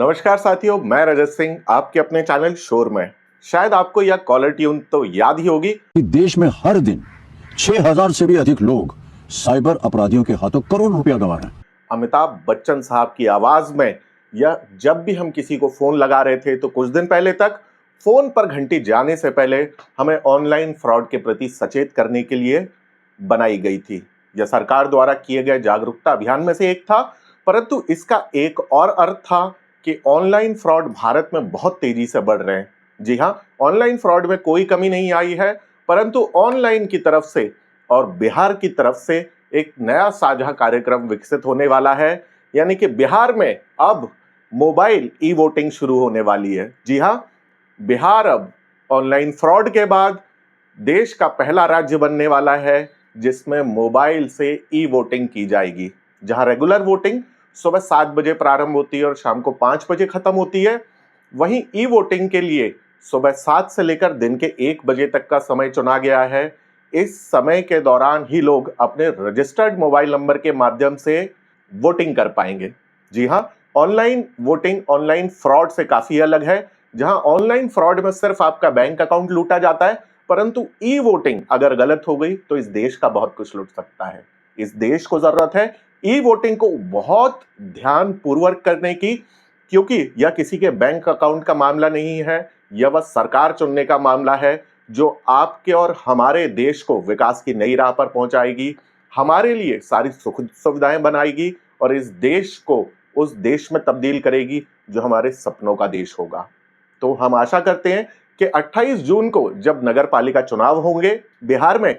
नमस्कार साथियों, मैं रजत सिंह आपके अपने चैनल शोर में। शायद आपको यह कॉलर ट्यून तो याद ही होगी कि देश में हर दिन 6,000 से भी अधिक लोग साइबर अपराधियों के हाथों करोड़ रुपया गंवा रहे हैं। अमिताभ बच्चन साहब की आवाज में। यह जब भी हम किसी को फोन लगा रहे थे तो कुछ दिन पहले तक फोन पर घंटी जाने से पहले हमें ऑनलाइन फ्रॉड के प्रति सचेत करने के लिए बनाई गई थी। यह सरकार द्वारा किए गए जागरूकता अभियान में से एक था, परंतु इसका एक और अर्थ था कि ऑनलाइन फ्रॉड भारत में बहुत तेजी से बढ़ रहे हैं। जी हाँ, ऑनलाइन फ्रॉड में कोई कमी नहीं आई है, परंतु ऑनलाइन की तरफ से और बिहार की तरफ से एक नया साझा कार्यक्रम विकसित होने वाला है। यानी कि बिहार में अब मोबाइल ई वोटिंग शुरू होने वाली है। जी हाँ, बिहार अब ऑनलाइन फ्रॉड के बाद देश का पहला राज्य बनने वाला है जिसमें मोबाइल से ई वोटिंग की जाएगी। जहां रेगुलर वोटिंग सुबह 7 बजे प्रारंभ होती है और शाम को 5 बजे खत्म होती है, वहीं ई वोटिंग के लिए सुबह 7 से लेकर दिन के 1 बजे तक का समय चुना गया है। इस समय के दौरान ही लोग अपने रजिस्टर्ड मोबाइल नंबर के माध्यम से वोटिंग कर पाएंगे। जी हाँ, ऑनलाइन वोटिंग ऑनलाइन फ्रॉड से काफी अलग है। जहां ऑनलाइन फ्रॉड में सिर्फ आपका बैंक अकाउंट लूटा जाता है, परंतु ई वोटिंग अगर गलत हो गई तो इस देश का बहुत कुछ लूट सकता है। इस देश को जरूरत है ई वोटिंग को बहुत ध्यान पूर्वक करने की, क्योंकि यह किसी के बैंक अकाउंट का मामला नहीं है, यह बस सरकार चुनने का मामला है जो आपके और हमारे देश को विकास की नई राह पर पहुंचाएगी, हमारे लिए सारी सुख सुविधाएं बनाएगी और इस देश को उस देश में तब्दील करेगी जो हमारे सपनों का देश होगा। तो हम आशा करते हैं कि 28 जून को जब नगर पालिका चुनाव होंगे बिहार में,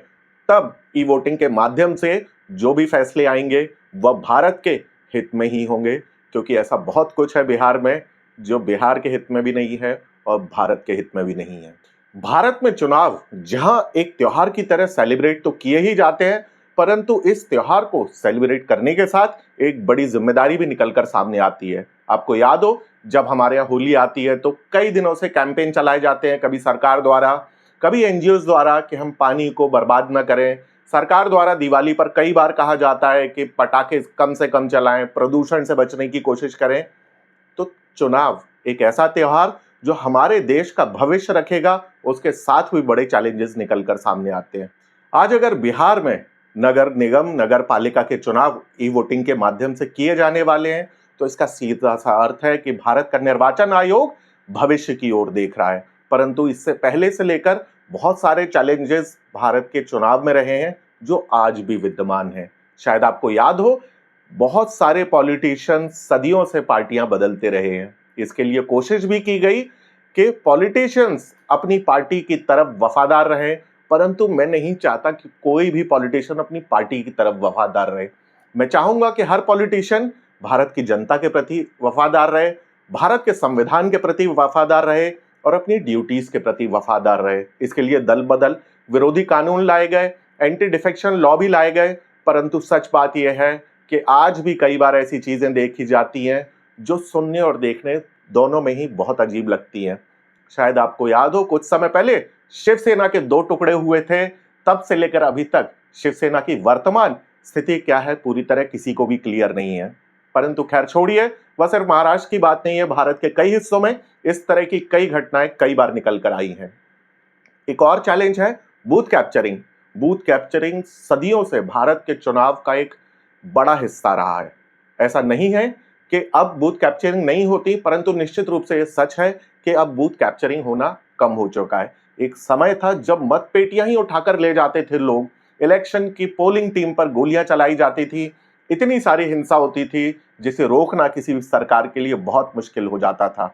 तब ई वोटिंग के माध्यम से जो भी फैसले आएंगे वह भारत के हित में ही होंगे, क्योंकि ऐसा बहुत कुछ है बिहार में जो बिहार के हित में भी नहीं है और भारत के हित में भी नहीं है। भारत में चुनाव जहां एक त्योहार की तरह सेलिब्रेट तो किए ही जाते हैं, परंतु इस त्योहार को सेलिब्रेट करने के साथ एक बड़ी जिम्मेदारी भी निकलकर सामने आती है। आपको याद हो, जब हमारे यहाँ होली आती है तो कई दिनों से कैंपेन चलाए जाते हैं, कभी सरकार द्वारा कभी एनजीओ द्वारा, कि हम पानी को बर्बाद न करें। सरकार द्वारा दिवाली पर कई बार कहा जाता है कि पटाखे कम से कम चलाएं, प्रदूषण से बचने की कोशिश करें। तो चुनाव एक ऐसा त्योहार जो हमारे देश का भविष्य रखेगा, उसके साथ भी बड़े चैलेंजेस निकलकर सामने आते हैं। आज अगर बिहार में नगर निगम नगर पालिका के चुनाव ई वोटिंग के माध्यम से किए जाने वाले हैं, तो इसका सीधा सा अर्थ है कि भारत का निर्वाचन आयोग भविष्य की ओर देख रहा है। परंतु इससे पहले से लेकर बहुत सारे चैलेंजेस भारत के चुनाव में रहे हैं जो आज भी विद्यमान हैं। शायद आपको याद हो, बहुत सारे पॉलिटिशियन सदियों से पार्टियां बदलते रहे हैं। इसके लिए कोशिश भी की गई कि पॉलिटिशियंस अपनी पार्टी की तरफ वफादार रहें, परंतु मैं नहीं चाहता कि कोई भी पॉलिटिशियन अपनी पार्टी की तरफ वफादार रहे। मैं चाहूंगा कि हर पॉलिटिशियन भारत की जनता के प्रति वफादार रहे, भारत के संविधान के प्रति वफादार रहे और अपनी ड्यूटीज के प्रति वफादार रहे। इसके लिए दल बदल विरोधी कानून लाए गए, एंटी डिफेक्शन लॉ भी लाए गए, परंतु सच बात यह है कि आज भी कई बार ऐसी चीजें देखी जाती हैं जो सुनने और देखने दोनों में ही बहुत अजीब लगती हैं। शायद आपको याद हो, कुछ समय पहले शिवसेना के 2 टुकड़े हुए थे, तब से लेकर अभी तक शिवसेना की वर्तमान स्थिति क्या है पूरी तरह किसी को भी क्लियर नहीं है। परंतु खैर छोड़िए, वह सिर्फ महाराष्ट्र की बात नहीं है, भारत के कई हिस्सों में इस तरह की कई घटनाएं कई बार निकल कर आई हैं। एक और चैलेंज है बूथ कैप्चरिंग। बूथ कैप्चरिंग सदियों से भारत के चुनाव का एक बड़ा हिस्सा रहा है। ऐसा नहीं है कि अब बूथ कैप्चरिंग नहीं होती, परंतु निश्चित रूप से यह सच है कि अब बूथ कैप्चरिंग होना कम हो चुका है। एक समय था जब मतपेटियां ही उठाकर ले जाते थे लोग, इलेक्शन की पोलिंग टीम पर गोलियां चलाई जाती थी, इतनी सारी हिंसा होती थी जिसे रोकना किसी भी सरकार के लिए बहुत मुश्किल हो जाता था।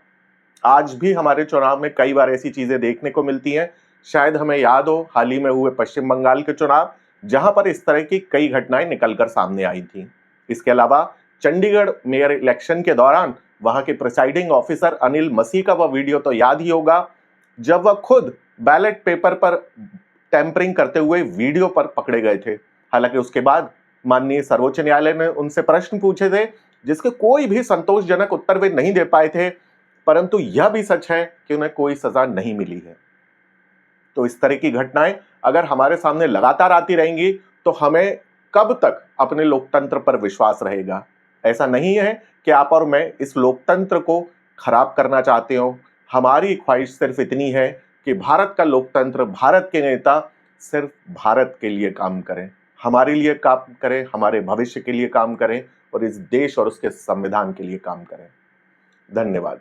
आज भी हमारे चुनाव में कई बार ऐसी चीजें देखने को मिलती हैं। शायद हमें याद हो हाल ही में हुए पश्चिम बंगाल के चुनाव, जहां पर इस तरह की कई घटनाएं निकलकर सामने आई थी। इसके अलावा चंडीगढ़ मेयर इलेक्शन के दौरान वहां के प्रिसाइडिंग ऑफिसर अनिल मसीह का वह वीडियो तो याद ही होगा, जब वह खुद बैलेट पेपर पर टेम्परिंग करते हुए वीडियो पर पकड़े गए थे। हालांकि उसके बाद माननीय सर्वोच्च न्यायालय ने उनसे प्रश्न पूछे थे जिसके कोई भी संतोषजनक उत्तर वे नहीं दे पाए थे, परंतु यह भी सच है कि उन्हें कोई सजा नहीं मिली है। तो इस तरह की घटनाएं अगर हमारे सामने लगातार आती रहेंगी तो हमें कब तक अपने लोकतंत्र पर विश्वास रहेगा? ऐसा नहीं है कि आप और मैं इस लोकतंत्र को खराब करना चाहते हो। हमारी ख्वाहिश सिर्फ इतनी है कि भारत का लोकतंत्र, भारत के नेता सिर्फ भारत के लिए काम करें, हमारे लिए काम करें, हमारे भविष्य के लिए काम करें और इस देश और उसके संविधान के लिए काम करें। धन्यवाद।